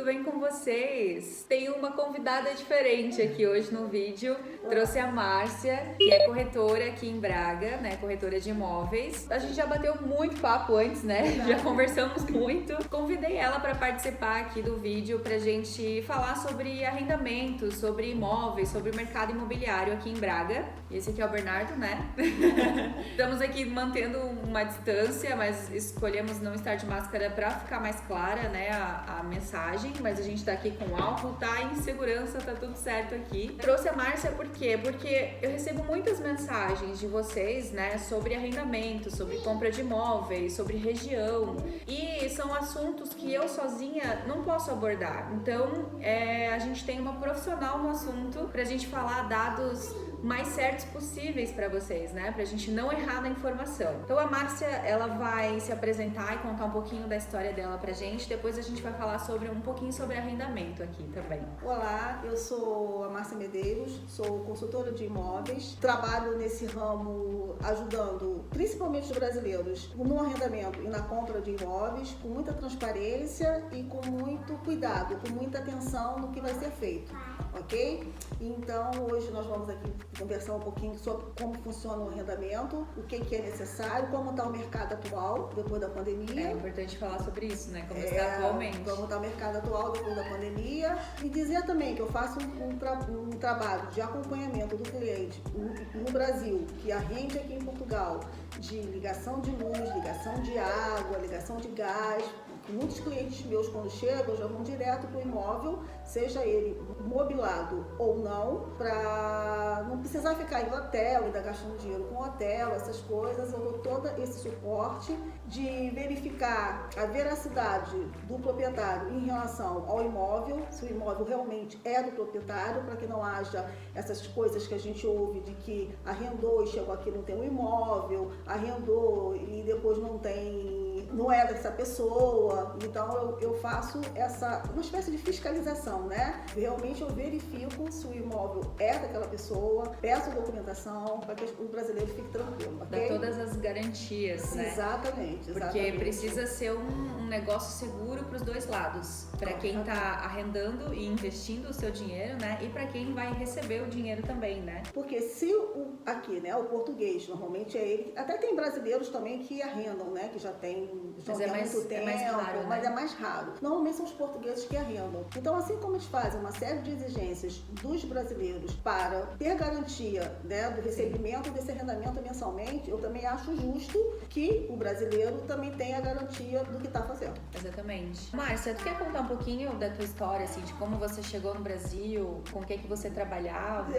bem com vocês? Tem uma convidada diferente aqui hoje no vídeo. Trouxe a Márcia, que é corretora aqui em Braga, né? Corretora de imóveis. A gente já bateu muito papo antes, né? Já conversamos muito. Convidei ela para participar aqui do vídeo pra gente falar sobre arrendamento, sobre imóveis, sobre o mercado imobiliário aqui em Braga. E esse aqui é o Bernardo, né? Estamos aqui mantendo uma distância, mas escolhemos não estar de máscara para ficar mais clara, né, a mensagem, mas a gente tá aqui com álcool, tá em segurança, tá tudo certo aqui. Trouxe a Márcia por quê? Porque eu recebo muitas mensagens de vocês, né, sobre arrendamento, sobre compra de imóveis, sobre região, e são assuntos que eu sozinha não posso abordar. Então, a gente tem uma profissional no assunto pra gente falar dados mais certos possíveis para vocês, né? Pra gente não errar na informação. Então a Márcia, ela vai se apresentar e contar um pouquinho da história dela pra gente. Depois a gente vai falar um pouquinho sobre arrendamento aqui também. Olá, eu sou a Márcia Medeiros, sou consultora de imóveis. Trabalho nesse ramo ajudando principalmente os brasileiros no arrendamento e na compra de imóveis com muita transparência e com muito cuidado, com muita atenção no que vai ser feito, ok? Então hoje nós vamos aqui conversar um pouquinho sobre como funciona o arrendamento, o que é necessário, como está o mercado atual depois da pandemia. É importante falar sobre isso, né? Como está atualmente. Como está o mercado atual depois da pandemia. E dizer também que eu faço um trabalho de acompanhamento do cliente no Brasil, que arrende aqui em Portugal, de ligação de luz, ligação de água, ligação de gás. Muitos clientes meus, quando chegam, já vão direto para o imóvel, seja ele mobilado ou não, para não precisar ficar em hotel, ainda gastando dinheiro com hotel, essas coisas. Eu dou todo esse suporte de verificar a veracidade do proprietário em relação ao imóvel, se o imóvel realmente é do proprietário, para que não haja essas coisas que a gente ouve de que arrendou e chegou aqui não tem um imóvel, arrendou e depois não é dessa pessoa. Então eu faço uma espécie de fiscalização, né? Realmente eu verifico se o imóvel é daquela pessoa, peço documentação para que o brasileiro fique tranquilo, ok? Dá todas as garantias, né? Exatamente. Porque precisa ser um negócio seguro para os dois lados. Para quem está arrendando e investindo o seu dinheiro, né? E para quem vai receber o dinheiro também, né? Porque se aqui, né, o português, normalmente é ele, até tem brasileiros também que arrendam, né? Que já tem muito tempo, mais raro, mas né? é mais raro. Normalmente são os portugueses que arrendam. Então, assim como eles fazem uma série de exigências dos brasileiros para ter garantia, né, do recebimento desse arrendamento mensalmente, eu também acho justo que o brasileiro também tenha a garantia do que está fazendo. Exatamente. Márcia, tu quer contar um pouquinho da tua história, assim, de como você chegou no Brasil, com o que você trabalhava?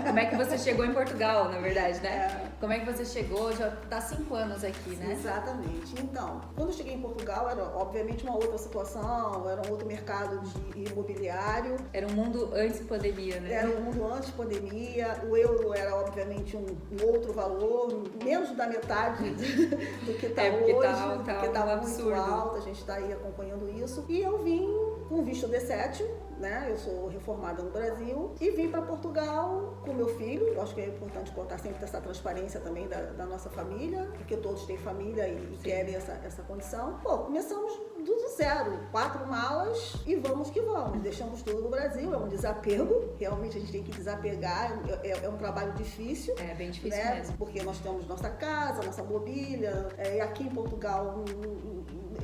Como é que você chegou em Portugal, na verdade, né? Como é que você chegou? Já tá 5 anos aqui, né? Exatamente. Então, quando eu cheguei em Portugal, era obviamente uma outra situação, era um outro mercado de imobiliário. Era um mundo antes pandemia, né? Era um mundo antes pandemia, o euro era obviamente um outro valor, menos da metade do que está hoje, porque estava muito alto, a gente está aí acompanhando isso. E eu vim com visto D7, né? Eu sou reformada no Brasil e vim para Portugal com meu filho. Eu acho que é importante contar sempre dessa transparência também da nossa família, porque todos têm família e querem essa condição. Começamos do zero, 4 malas e vamos que vamos. Deixamos tudo no Brasil, é um desapego, realmente a gente tem que desapegar, é um trabalho difícil. É bem difícil, né? Mesmo. Porque nós temos nossa casa, nossa mobília, e aqui em Portugal,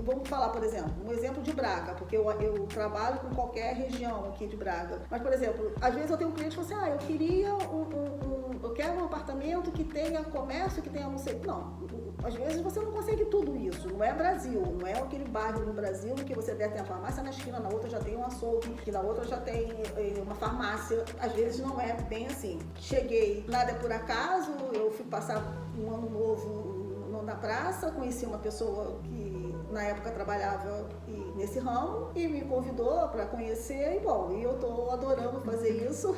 vamos falar, por exemplo, um exemplo de Braga, porque eu trabalho com qualquer região aqui de Braga. Mas, por exemplo, às vezes eu tenho um cliente que fala assim, eu queria eu quero um apartamento que tenha comércio, que tenha não sei... Não, às vezes você não consegue tudo isso, não é Brasil, não é aquele bairro no Brasil que você deve ter uma farmácia na esquina, na outra já tem um açougue, que na outra já tem uma farmácia. Às vezes não é bem assim. Cheguei, nada é por acaso, eu fui passar um ano novo na praça, conheci uma pessoa que na época trabalhava nesse ramo e me convidou para conhecer e eu tô adorando fazer isso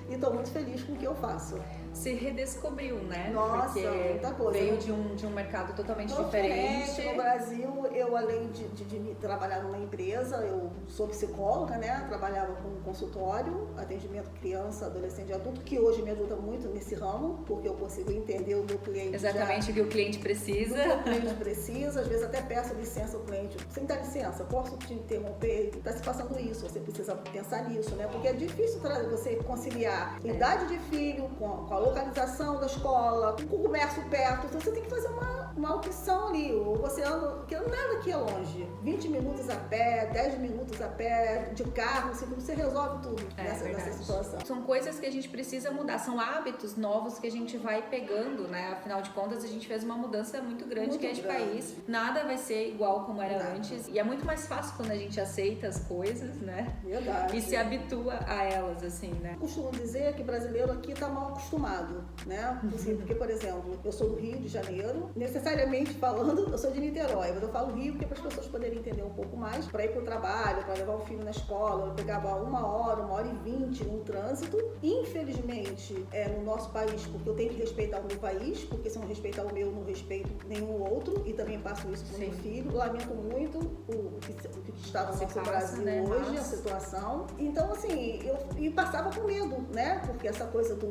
e estou muito feliz com o que eu faço. Se redescobriu, né? Nossa, porque muita coisa. veio de um mercado totalmente diferente. No Brasil, eu além de trabalhar numa empresa, eu sou psicóloga, né? Trabalhava com um consultório, atendimento criança, adolescente e adulto, que hoje me ajuda muito nesse ramo, porque eu consigo entender o meu cliente. Exatamente o que o cliente precisa. O que o cliente precisa, às vezes até peço licença ao cliente. Você me dá licença, posso te interromper? Está se passando isso, você precisa pensar nisso, né? Porque é difícil você conciliar idade de filho com a localização da escola, com o comércio perto, então você tem que fazer uma opção ali, ou você anda, porque nada aqui é longe, 20 minutos a pé, 10 minutos a pé, de carro, você resolve tudo nessa situação. São coisas que a gente precisa mudar, são hábitos novos que a gente vai pegando, né? Afinal de contas, a gente fez uma mudança muito grande que é de país, nada vai ser igual como era antes, e é muito mais fácil quando a gente aceita as coisas, né? Verdade. E se habitua a elas, assim, né? Costumo dizer que brasileiro aqui está mal acostumado, né? Porque, por exemplo, eu sou do Rio de Janeiro, necessariamente falando, eu sou de Niterói, mas eu falo Rio porque é para as pessoas poderem entender um pouco mais, para ir para o trabalho, para levar o filho na escola, eu pegava 1h20 no trânsito. Infelizmente, no nosso país, porque eu tenho que respeitar o meu país, porque se eu não respeitar o meu, não respeito nenhum outro, e também passo isso para o meu filho. Lamento muito o que está no nosso Brasil, né, hoje, a situação. Então, assim, eu passava com medo, né? Porque essa coisa do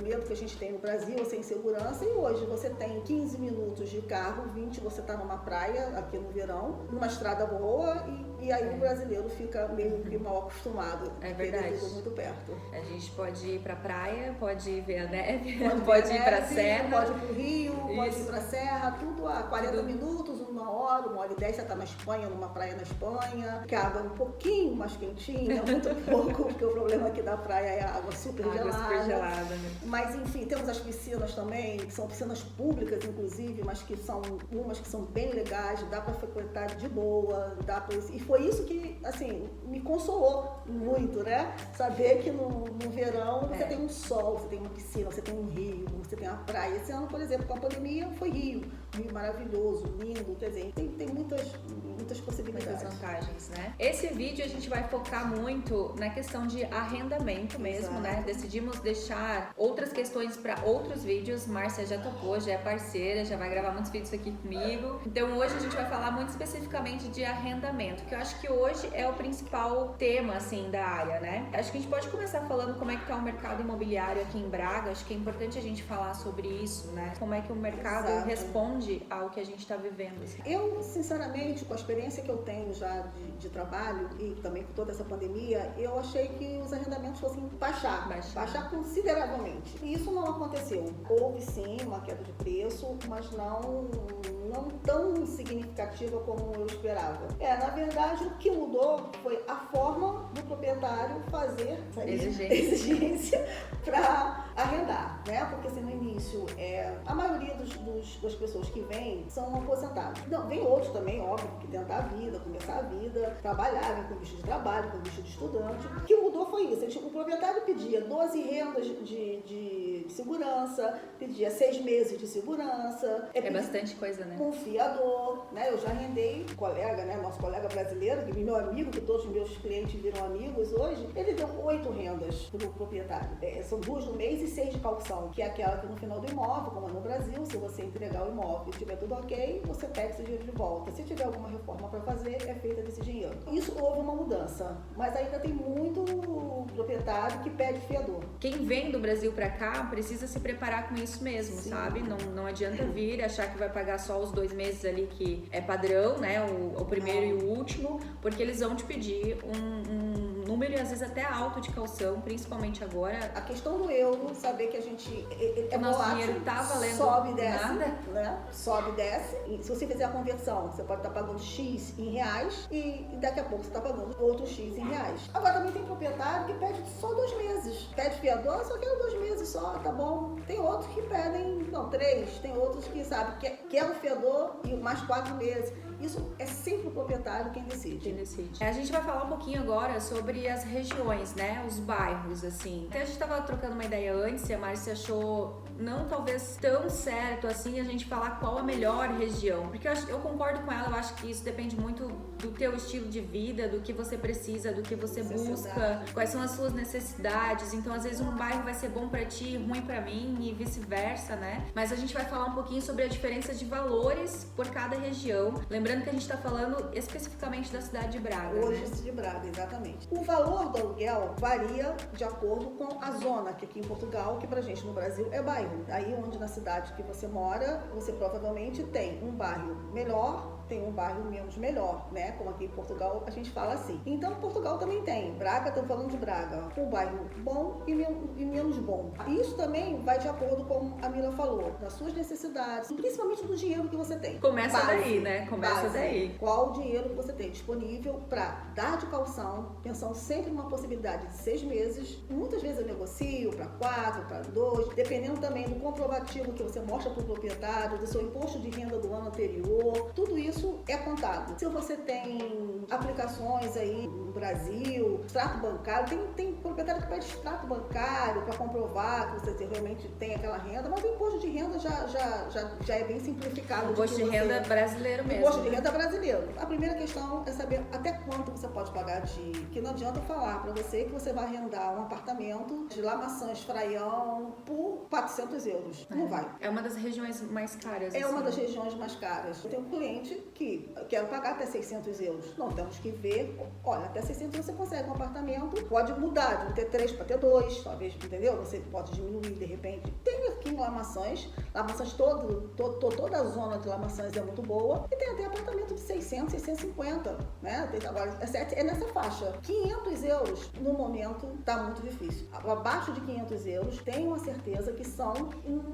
medo que a gente tem no Brasil, essa insegurança, e hoje você tem 15 minutos de carro, 20 você está numa praia, aqui no verão, numa estrada boa, e aí o brasileiro fica meio que mal acostumado. É verdade. Tudo muito perto. A gente pode ir pra praia, pode ir ver a neve, pode ir pra serra. Pode ir pro Rio, pode ir pra serra, tudo a 40 minutos, 1h10, você tá na Espanha, numa praia na Espanha, que a água é um pouquinho mais quentinha, muito pouco, porque o problema aqui da praia é a água super gelada. Né? Mas enfim, temos as piscinas também, que são piscinas públicas, inclusive, mas que são umas que são bem legais, dá pra frequentar de boa, e foi isso que, assim, me consolou muito, né? Saber que no verão você tem um sol, você tem uma piscina, você tem um rio, você tem uma praia. Esse ano, por exemplo, com a pandemia, foi Rio maravilhoso, lindo, quer dizer, tem muitas possibilidades. Muitas vantagens, né? Esse vídeo a gente vai focar muito na questão de arrendamento mesmo, né? Decidimos deixar outras questões para outros vídeos. Márcia já topou, já é parceira, já vai gravar muitos vídeos aqui comigo. Então hoje a gente vai falar muito especificamente de arrendamento, que eu acho que hoje é o principal tema, assim, da área, né? Acho que a gente pode começar falando como é que tá o mercado imobiliário aqui em Braga. Acho que é importante a gente falar sobre isso, né? Como é que o mercado responde ao que a gente está vivendo. Assim. Eu, sinceramente, com a experiência que eu tenho já de trabalho e também com toda essa pandemia, eu achei que os arrendamentos fossem baixar consideravelmente. E isso não aconteceu. Houve sim uma queda de preço, mas não tão significativa como eu esperava. Na verdade, o que mudou foi a forma do proprietário fazer essa exigência para arrendar, né? Porque assim, no início, a maioria das pessoas que vêm são aposentados. Não, vem outros também, óbvio, que tentar a vida, começar a vida, trabalhar, vem com visto de trabalho, com visto de estudante. O que mudou foi isso. O proprietário pedia 12 rendas de segurança, pedia 6 meses de segurança. Bastante coisa, né? Um fiador, né? Eu já arrendei colega, né? Nosso colega brasileiro, que meu amigo, que todos os meus clientes viram amigos hoje, ele deu 8 rendas pro proprietário. São 2 no mês e 6 de calção, que é aquela que no final do imóvel, como é no Brasil, se você entregar o imóvel e tiver tudo ok, você pega esse dinheiro de volta. Se tiver alguma reforma para fazer, é feita desse dinheiro. Isso houve uma mudança, mas ainda tem muito proprietário que pede fiador. Quem vem do Brasil para cá precisa se preparar com isso mesmo, sabe? Não adianta vir achar que vai pagar só os 2 meses ali que é padrão, né? O primeiro e o último, porque eles vão te pedir um número e às vezes até alto de calção, principalmente agora. A questão do euro, saber que a gente o nosso dinheiro tá valendo sobe e desce, nada, né? Sobe e desce. E se você fizer a conversão, você pode estar pagando X em reais e daqui a pouco você está pagando outro X em reais. Agora também tem proprietário que pede só 2 meses. Pede fiador, só quero 2 meses só, tá bom. Tem outros que pedem, 3. Tem outros que, sabe, quer o fiador e mais 4 meses. Isso é sempre o proprietário quem decide. A gente vai falar um pouquinho agora sobre as regiões, né? Os bairros, assim. Até a gente tava trocando uma ideia antes e a Márcia achou não talvez tão certo assim a gente falar qual a melhor região. Porque eu concordo com ela, eu acho que isso depende muito do teu estilo de vida, do que você precisa, do que você busca, quais são as suas necessidades. Então, às vezes, um bairro vai ser bom pra ti, ruim pra mim e vice-versa, né? Mas a gente vai falar um pouquinho sobre a diferença de valores por cada região. Lembrando que a gente tá falando especificamente da cidade de Braga. Hoje, né? De Braga, exatamente. O valor do aluguel varia de acordo com a zona, que aqui em Portugal, que pra gente no Brasil é bairro. Aí onde na cidade que você mora, você provavelmente tem um bairro melhor, tem um bairro menos melhor, né? Como aqui em Portugal a gente fala assim. Então Portugal também tem. Braga, estamos falando de Braga, um bairro bom e menos bom. Isso também vai de acordo com a Mila falou, das suas necessidades, principalmente do dinheiro que você tem. Começa daí, né? Começa daí. Qual o dinheiro que você tem disponível para dar de calção, pensando sempre numa possibilidade de 6 meses. Muitas vezes eu negocio para 4, para 2, dependendo também do comprovativo que você mostra para o proprietário, do seu imposto de renda do ano anterior. Tudo isso é contado. Se você tem aplicações aí no Brasil, extrato bancário, tem proprietário que pede extrato bancário para comprovar que você realmente tem aquela renda, mas o imposto de renda já é bem simplificado. O imposto de renda brasileiro mesmo. O imposto de renda brasileiro. A primeira questão é saber até quanto você pode pagar que não adianta falar para você que você vai arrendar um apartamento de Lamaçãs, Fraião por 400 euros. Não vai. É uma das regiões mais caras. É uma das regiões mais caras. Eu tenho um cliente que quero pagar até 600 euros. Não, temos que ver, olha, até 600 você consegue um apartamento, pode mudar de um T3 para T2, talvez, entendeu? Você pode diminuir de repente. Tem aqui em Lamaçãs toda a zona de Lamaçãs é muito boa, e tem até apartamento de 600, 650, né? Agora, é nessa faixa. 500 euros, no momento, tá muito difícil. Abaixo de 500 euros, tenho uma certeza que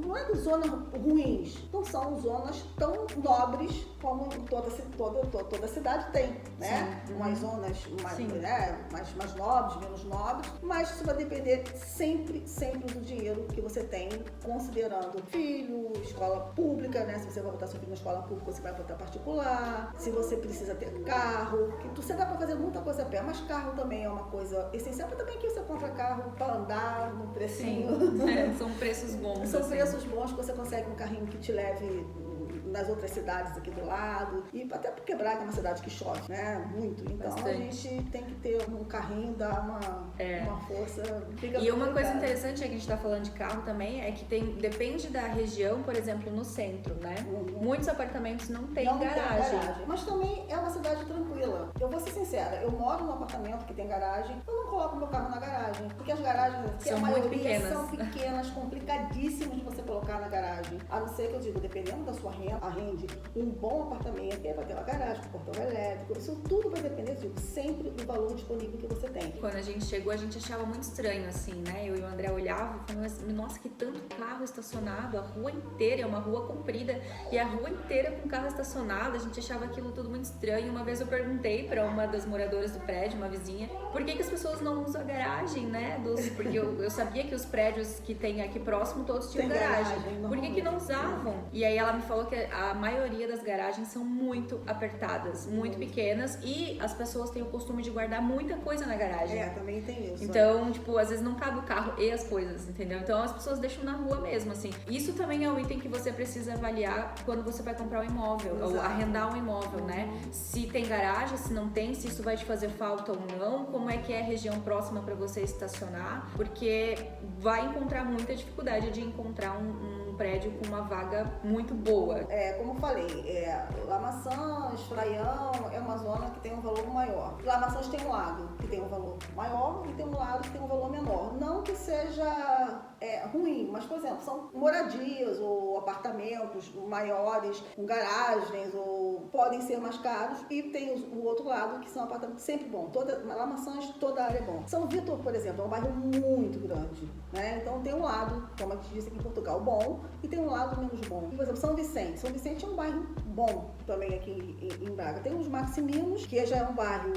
não é de zonas ruins, não são zonas tão nobres como toda cidade tem, né? Sim. Umas zonas mais nobres, menos nobres, mas isso vai depender sempre do dinheiro que você tem, considerando filho, escola pública, né? Se você vai botar seu filho na escola pública, você vai botar particular, se você precisa ter carro, que você dá para fazer muita coisa a pé, mas carro também é uma coisa essencial, mas também que você compra carro para andar no precinho. Sim, são preços bons. São preços bons que você consegue um carrinho que te leve nas outras cidades aqui do lado, e até porque Braga é uma cidade que chove, né? Muito. Então bastante. A gente tem que ter um carrinho, dar uma força. E uma coisa interessante é que a gente tá falando de carro também, é que depende da região, por exemplo, no centro, né? Muitos apartamentos não tem garagem. Mas também é uma cidade tranquila. Eu vou ser sincera, eu moro num apartamento que tem garagem, eu não coloco meu carro na garagem, porque as garagens, são muito pequenas. São pequenas, complicadíssimas de você colocar na garagem. A não ser que eu digo, dependendo da sua renda, arrende um bom apartamento, que vai ter uma garagem, um portão elétrico, isso tudo vai depender, sempre do valor disponível que você tem. Quando a gente chegou, a gente achava muito estranho, assim, né? Eu e o André olhavam e falavam, nossa, que tanto carro estacionado, a rua inteira, é uma rua comprida, e a rua inteira com carro estacionado, a gente achava aquilo tudo muito estranho. Uma vez eu perguntei para uma das moradoras do prédio, uma vizinha, por que as pessoas não usam a garagem, né? Porque eu sabia que os prédios que tem aqui próximo, todos tinham garagem. Por que não usavam? E aí ela me falou que a maioria das garagens são muito apertadas, muito pequenas, e as pessoas têm o costume de guardar muita coisa na garagem. Também tem isso. Então, tipo, às vezes não cabe o carro e as coisas, entendeu? Então as pessoas deixam na rua mesmo, assim. Isso também é um item que você precisa avaliar quando você vai comprar um imóvel, ou arrendar um imóvel, né? Se tem garagem, se não tem, se isso vai te fazer falta ou não, como é que é a região próxima para você estacionar, porque vai encontrar muita dificuldade de encontrar um prédio com uma vaga muito boa. Como eu falei, Lamaçãs, Fraião é uma zona que tem um valor maior. Lamaçãs tem um lado que tem um valor maior e tem um lado que tem um valor menor. Não que seja ruim, mas, por exemplo, são moradias ou apartamentos maiores, com garagens, ou podem ser mais caros, e tem o outro lado que são apartamentos sempre bons. Lamaçãs, toda a área é bom. São Vítor, por exemplo, é um bairro muito grande, né? Então tem um lado, como a gente disse aqui em Portugal, bom, e tem um lado menos bom. Por exemplo, São Vicente. São Vicente é um bairro bom também aqui em Braga. Tem os Maximinos, que já é um bairro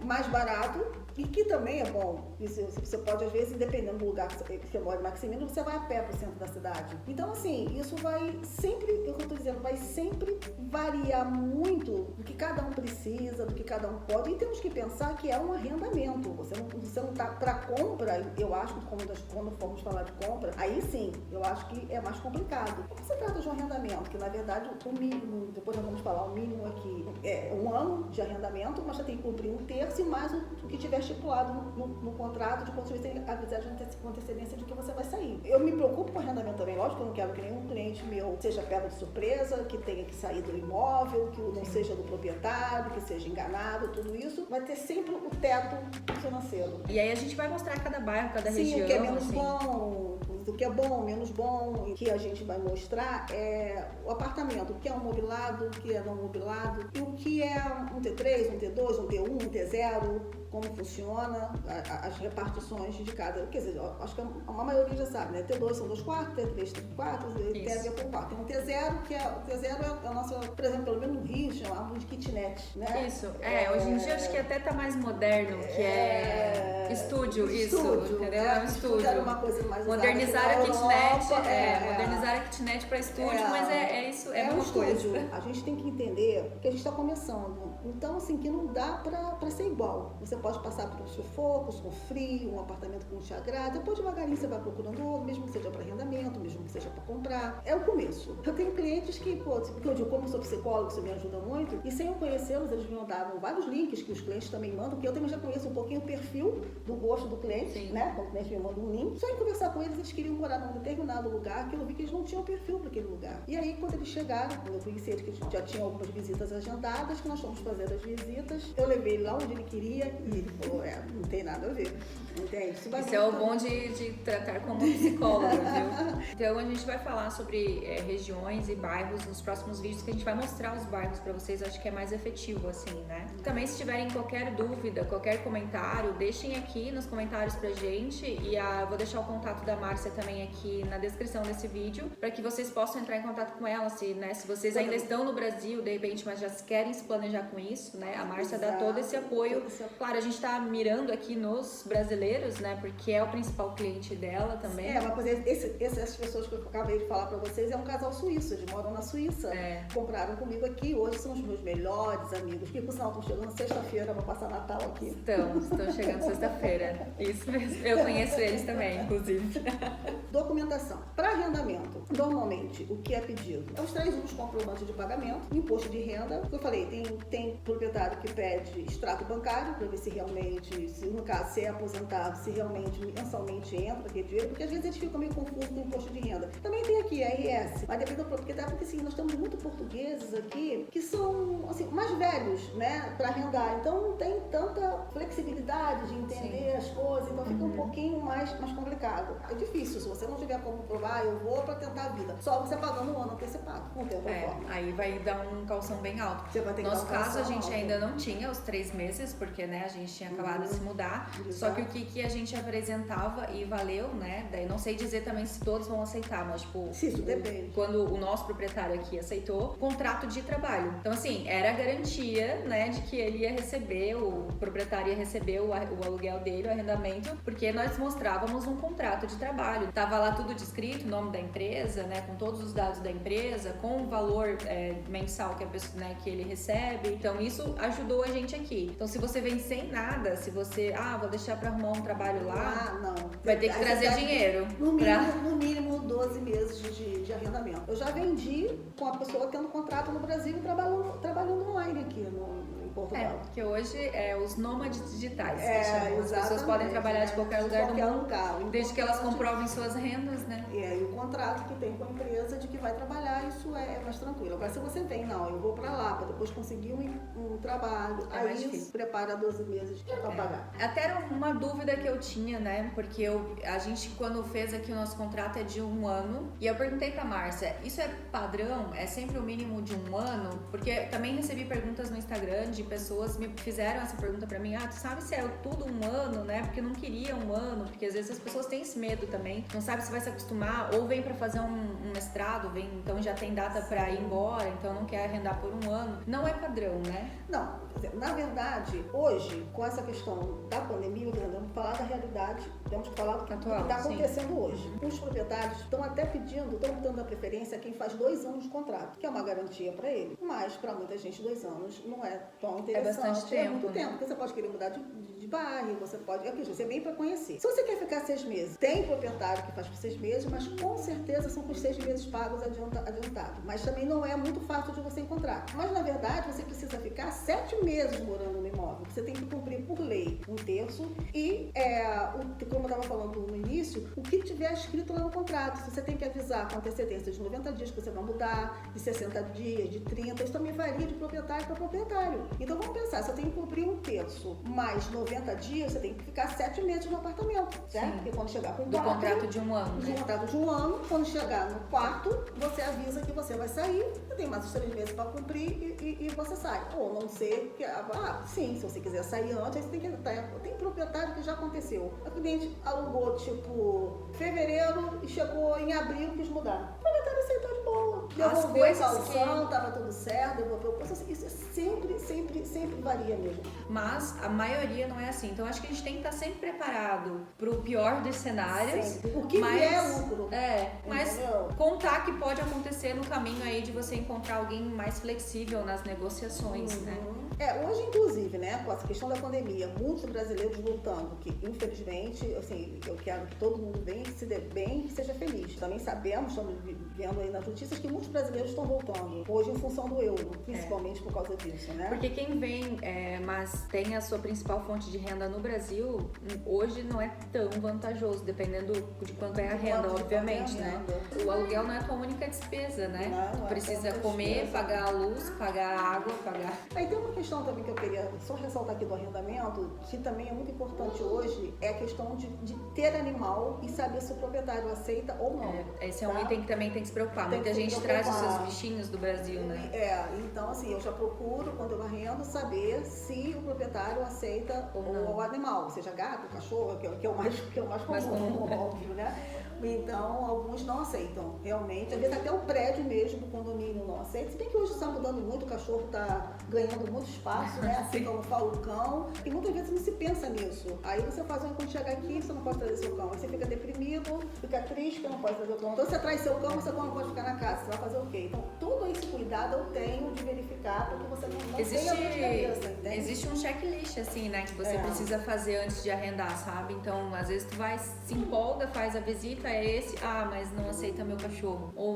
mais barato, E que também é bom, você pode às vezes, dependendo do lugar que você mora em Maximino, você vai a pé pro centro da cidade. Então assim, isso vai sempre, eu tô dizendo, vai sempre variar muito do que cada um precisa, do que cada um pode, e temos que pensar que é um arrendamento. Você não tá para compra, eu acho que quando formos falar de compra, aí sim, eu acho que é mais complicado. Como se trata de um arrendamento, que na verdade o mínimo, depois nós vamos falar, o mínimo aqui é 1 ano de arrendamento, mas você tem que cumprir 1/3 e mais o que tiver estipulado no contrato de quando você tem avisar com antecedência de que você vai sair. Eu me preocupo com o arrendamento também, lógico que eu não quero que nenhum cliente meu seja pego de surpresa, que tenha que sair do imóvel, que não seja do proprietário, que seja enganado, tudo isso vai ter sempre o teto financeiro. E aí a gente vai mostrar cada bairro, cada Sim, região. o que é menos assim. bom, o que é bom, menos bom, e que a gente vai mostrar é o apartamento, o que é um mobilado, o que é não mobilado, e o que é um T3, um T2, um T1, um T0, como funciona, as repartições de cada. Quer dizer, acho que a maioria já sabe, né? T2 são 2 quartos, T3 3 quartos, e T é por quarto. Tem um T0, que o T0 é a nossa, por exemplo, pelo menos no Rio, chamamos de kitnet, né? Isso, hoje em dia acho que até tá mais moderno, que é estúdio, isso, entendeu? É um estúdio. Era uma coisa mais modernizar a kitnet, Europa, modernizar a kitnet para estúdio, mas é isso, é uma estúdio. coisa. A gente tem que entender que a gente está começando. Então, assim, que não dá para ser igual. Você pode passar por um sufoco, um frio, um apartamento que não te agrada. Depois, devagarinho, você vai procurando outro, mesmo que seja para arrendamento, mesmo que seja para comprar. É o começo. Eu tenho clientes que, porque eu digo, como eu sou psicólogo, isso me ajuda muito, e sem eu conhecê-los, eles me mandavam vários links que os clientes também mandam, porque eu também já conheço um pouquinho o perfil do gosto do cliente, Sim. né? Quando o cliente me manda um link. Só em conversar com eles, eles queriam morar num determinado lugar, que eu vi que eles não tinham perfil para aquele lugar. E aí, quando eles chegaram, quando eu conheci eles, que eles já tinham algumas visitas agendadas, que nós fomos fazer as visitas, eu levei ele lá onde ele queria e ele falou, não tem nada a ver. Entende? Isso é o bom de tratar como psicóloga, viu? Então a gente vai falar sobre regiões e bairros nos próximos vídeos, que a gente vai mostrar os bairros pra vocês, acho que é mais efetivo assim, né? Também se tiverem qualquer dúvida, qualquer comentário, deixem aqui nos comentários pra gente e eu vou deixar o contato da Márcia também aqui na descrição desse vídeo, pra que vocês possam entrar em contato com ela, se vocês ainda estão no Brasil, de repente, mas já querem se planejar com isso, né? A Márcia dá todo esse apoio. Claro, a gente tá mirando aqui nos brasileiros, né? Porque é o principal cliente dela também. Mas essas pessoas que eu acabei de falar pra vocês é um casal suíço, eles moram na Suíça. Compraram comigo aqui, hoje são os meus melhores amigos, que por sinal estão chegando sexta-feira pra passar Natal aqui. Estão chegando sexta-feira. Isso mesmo. Eu conheço eles também, inclusive. Documentação. Para arrendamento, normalmente, o que é pedido? É os 3 últimos comprovantes de pagamento, imposto de renda. Eu falei, tem proprietário que pede extrato bancário para ver se realmente, se no caso, se é aposentado, se realmente mensalmente entra aquele dinheiro, porque às vezes eles ficam meio confusos com o imposto de renda. Também tem aqui a RS, mas depende do proprietário, porque assim, nós temos muito portugueses aqui que são assim, mais velhos, né, para arrendar. Então não tem tanta flexibilidade de entender as coisas, então fica um pouquinho mais complicado. É difícil, se você não tiver como provar, eu vou para tentar a vida. Só você pagando um ano antecipado, não tem outra forma. Aí vai dar um calção bem alto. Você vai ter que Nosso dar um caso, a gente alto. ainda não tinha os 3 meses, porque a gente tinha acabado de se mudar. Só que o que a gente apresentava e valeu, né? Daí não sei dizer também se todos vão aceitar, mas tipo, Isso depende. Quando o nosso proprietário aqui aceitou, contrato de trabalho. Então assim, era a garantia, né, de que ele ia receber, o proprietário ia receber o aluguel dele, o arrendamento, porque nós mostrávamos um contrato de trabalho. Tava lá tudo descrito, o nome da empresa, né, com todos os dados da empresa, com o valor mensal que a pessoa, né, que ele recebe. Então isso ajudou a gente aqui. Então se você vem sem nada, se você, vou deixar para arrumar um trabalho lá, não. vai ter que trazer dinheiro. No mínimo 12 meses de arrendamento. Eu já vendi com a pessoa tendo contrato no Brasil e trabalhando online aqui em Portugal. Porque hoje os nômades digitais, as pessoas exatamente, podem trabalhar de qualquer lugar do mundo, lugar. desde que elas comprovem suas rendas, né? E o contrato que tem com a empresa de que vai trabalhar, isso é mais tranquilo. Agora, se você vem, eu vou pra lá, pra depois conseguir um trabalho, mais aí difícil. prepara 12 meses pra pagar. Até era uma dúvida que eu tinha, né? Porque a gente, quando fez aqui o nosso contrato, é de 1 1 ano. E eu perguntei pra Márcia, isso é padrão? É sempre o mínimo de 1 ano? Porque também recebi perguntas no Instagram de pessoas me fizeram essa pergunta pra mim, tu sabe se é tudo 1 ano, né? Porque eu não queria 1 ano, porque às vezes as pessoas têm esse medo também, não sabe se vai se acostumar, ou vem pra fazer um mestrado, então já tem data pra ir embora, então não quer arrendar por 1 ano. Não é padrão, né? Não, na verdade, hoje, com essa questão da pandemia, vamos falar da realidade, temos que falar do que está acontecendo hoje. Os proprietários estão até pedindo, estão dando a preferência a quem faz 2 anos de contrato, que é uma garantia para ele. Mas, para muita gente, 2 anos não é tão interessante. É bastante tempo. É muito tempo, porque você pode querer mudar de bairro, você pode... Você vem para conhecer. Se você quer ficar 6 meses, tem proprietário que faz por 6 meses, mas com certeza são por 6 meses pagos adiantado. Mas também não é muito fácil de você encontrar. Mas, na verdade, você precisa ficar 7 meses morando no imóvel. Você tem que cumprir por lei 1/3 e, como eu estava falando no início, o que tiver escrito lá no contrato. Você tem que avisar com antecedência de 90 dias que você vai mudar, de 60 dias, de 30, isso também varia de proprietário para proprietário. Então vamos pensar, se eu tenho que cumprir 1/3 mais 90 dias, você tem que ficar 7 meses no apartamento, certo? Porque quando chegar com o do contrato de 1 ano. Do contrato de 1 ano, quando chegar no quarto, você avisa que você vai sair, você tem mais os 3 meses para cumprir e você sai. Ou não ser que, sim, se você quiser sair antes, aí você tem que estar. Tem proprietário que já aconteceu. O cliente alugou tipo fevereiro e chegou em abril e quis mudar. O proprietário aceitou de boa. Devolveu a calção, tava tudo certo, devolveu o custo. Isso sempre varia mesmo. Mas a maioria não é assim. Então acho que a gente tem que estar sempre preparado pro pior dos cenários. Sempre. O que vier lucro. Mas contar que pode acontecer no caminho aí de você encontrar alguém mais flexível nas negociações, né? Hoje, inclusive, né, com essa questão da pandemia, muitos brasileiros voltando, que infelizmente, assim, eu quero que todo mundo venha, que se dê bem, que seja feliz. Também sabemos, estamos vendo aí nas notícias, que muitos brasileiros estão voltando, hoje em função do euro, principalmente por causa disso, né? Porque quem vem, mas tem a sua principal fonte de renda no Brasil, hoje não é tão vantajoso, dependendo de quanto é a renda, obviamente, né? O aluguel não é a tua única despesa, né? Tu precisa comer, pagar a luz, pagar a água, pagar... Aí tem uma questão também que eu queria só ressaltar aqui do arrendamento, que também é muito importante hoje, é a questão de ter animal e saber se o proprietário aceita ou não. Esse é um item que também tem que se preocupar. Muita gente traz os seus bichinhos do Brasil, né? Então assim, eu já procuro, quando eu arrendo, saber se o proprietário aceita o animal, seja gato, cachorro, que é o mais comum, óbvio, né? Então, alguns não aceitam, realmente. Às vezes até o prédio mesmo, o condomínio não aceita. Se bem que hoje está mudando muito, o cachorro está ganhando muito espaço, né? Assim como fala o cão. E muitas vezes não se pensa nisso. Aí você faz quando chegar aqui, você não pode trazer seu cão. Aí você fica deprimido, fica triste que não pode trazer o cão. Então você traz seu cão, seu cão não pode ficar na casa. Você vai fazer o quê? Então, todo esse cuidado eu tenho de verificar para que você não tenha dor de cabeça, entende? Existe um checklist, assim, né? Que você precisa fazer antes de arrendar, sabe? Então, às vezes tu vai, se empolga, faz a visita, é esse, mas não aceita meu cachorro. Ou,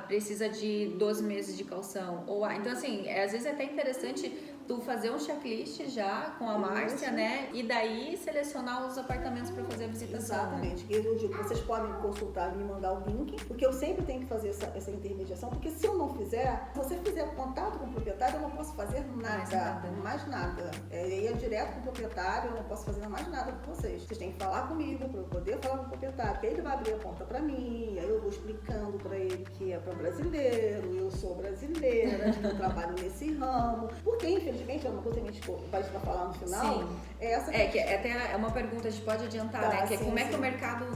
precisa de 12 meses de calção. Ou, então assim, às vezes é até interessante tu fazer um checklist já com a Márcia, né? E daí selecionar os apartamentos para fazer a visitação. Exatamente. Né? Eu digo, vocês podem consultar e me mandar o link, porque eu sempre tenho que fazer essa intermediação, porque se eu não fizer, se você fizer contato com o proprietário, eu não posso fazer nada. Mais nada. Aí é direto com o proprietário, eu não posso fazer mais nada com vocês. Vocês têm que falar comigo para eu poder falar com o proprietário, porque aí ele vai abrir a porta para mim, aí eu vou explicando para ele que é para brasileiro, eu sou brasileira, que eu trabalho nesse ramo, porque infelizmente é uma coisa que a gente vai falar no final. Sim. Essa que até é uma pergunta, a gente pode adiantar, né? Que é como é que o mercado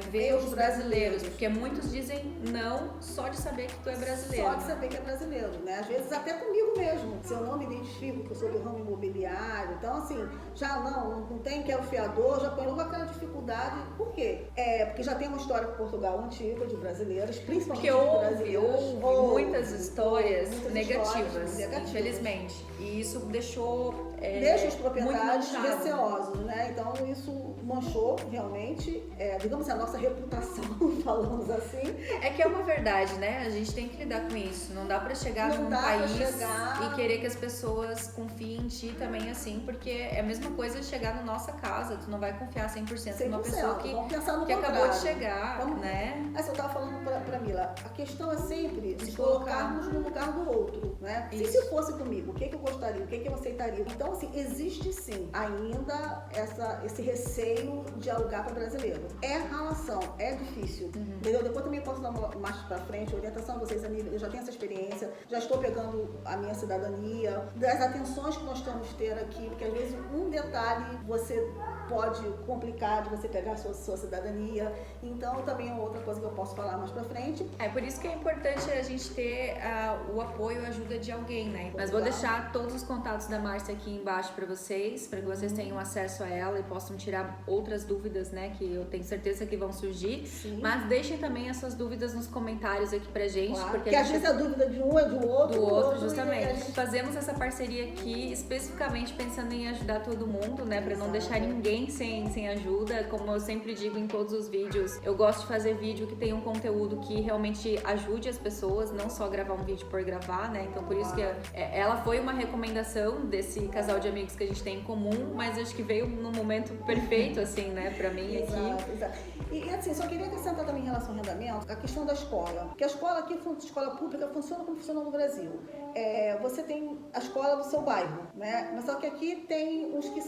vê os brasileiros? Porque muitos dizem não só de saber que tu é brasileiro. Só de saber que é brasileiro, né? Às vezes até comigo mesmo. Se eu não me identifico que eu sou do ramo imobiliário, então assim, já não tem que é o fiador, já põe logo aquela dificuldade. Por quê? Porque já tem uma história com Portugal antiga de brasileiros, principalmente de brasileiros. Houve muitas histórias negativas, infelizmente. E isso deixou deixa os proprietários receosos, né? Então isso manchou realmente, digamos, a nossa reputação, falamos assim. É que é uma verdade, né? A gente tem que lidar com isso. Não dá pra chegar num país e querer que as pessoas confiem em ti também assim, porque é a mesma coisa de chegar na nossa casa. Tu não vai confiar 100% numa pessoa que acabou de chegar, né? Assim, eu tava falando pra Mila, Amiga, a questão é sempre se colocarmos no lugar do outro, né? Se fosse comigo, o que eu gostaria, o que eu aceitaria? Então, assim, existe sim ainda esse receio de alugar para brasileiro. É ralação, é difícil, entendeu? Depois também posso dar mais pra frente, orientação a vocês, amigas, eu já tenho essa experiência, já estou pegando a minha cidadania, das atenções que nós temos que ter aqui, porque às vezes um detalhe você pode complicar de você pegar a sua cidadania. Então, também é outra coisa que eu posso falar mais pra frente. É por isso que é importante a gente ter o apoio e a ajuda de alguém, né? Mas vou deixar todos os contatos da Márcia aqui embaixo pra vocês, para que vocês tenham acesso a ela e possam tirar outras dúvidas, né? Que eu tenho certeza que vão surgir. Sim. Mas deixem também essas dúvidas nos comentários aqui pra gente. Claro, porque às vezes a dúvida de um é do outro. Do outro, justamente. Fazemos essa parceria aqui especificamente pensando em ajudar todo mundo, né? Pra não deixar ninguém sem ajuda. Como eu sempre digo em todos os vídeos, eu gosto de fazer vídeo que tenha um conteúdo que realmente ajude as pessoas, não só gravar um vídeo por gravar, né? Então por isso que ela foi uma recomendação desse casal de amigos que a gente tem em comum, mas acho que veio no momento perfeito, assim, né, pra mim aqui. Exato. E assim, só queria acrescentar também em relação ao arrendamento, a questão da escola. Porque a escola aqui, a escola pública, funciona como funciona no Brasil. Você tem a escola do seu bairro, né? Mas só que aqui tem uns que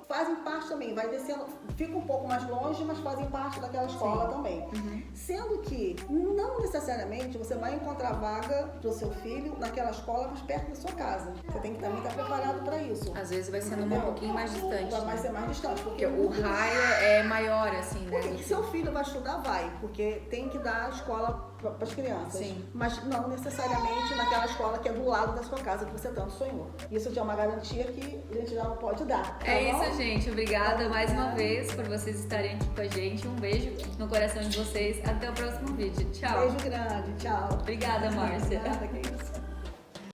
fazem parte também, vai descendo, fica um pouco mais longe, mas fazem parte daquela escola também. Sendo que não necessariamente você vai encontrar vaga para o seu filho naquela escola mais perto da sua casa. Você tem que também estar preparado para isso. Às vezes vai sendo um pouquinho mais distante. Vai ser mais distante. Porque o raio é maior, assim, né? Porque seu filho vai estudar, vai, porque tem que dar a escola para as crianças. Sim. Mas não necessariamente naquela escola que é do lado da sua casa, que você tanto sonhou. Isso já é uma garantia que a gente já não pode dar. Tá É bom? isso, gente. Obrigada mais uma vez por vocês estarem aqui com a gente. Um beijo no coração de vocês. Até o próximo vídeo. Tchau. Beijo grande. Tchau. Obrigada, Márcia. Obrigada,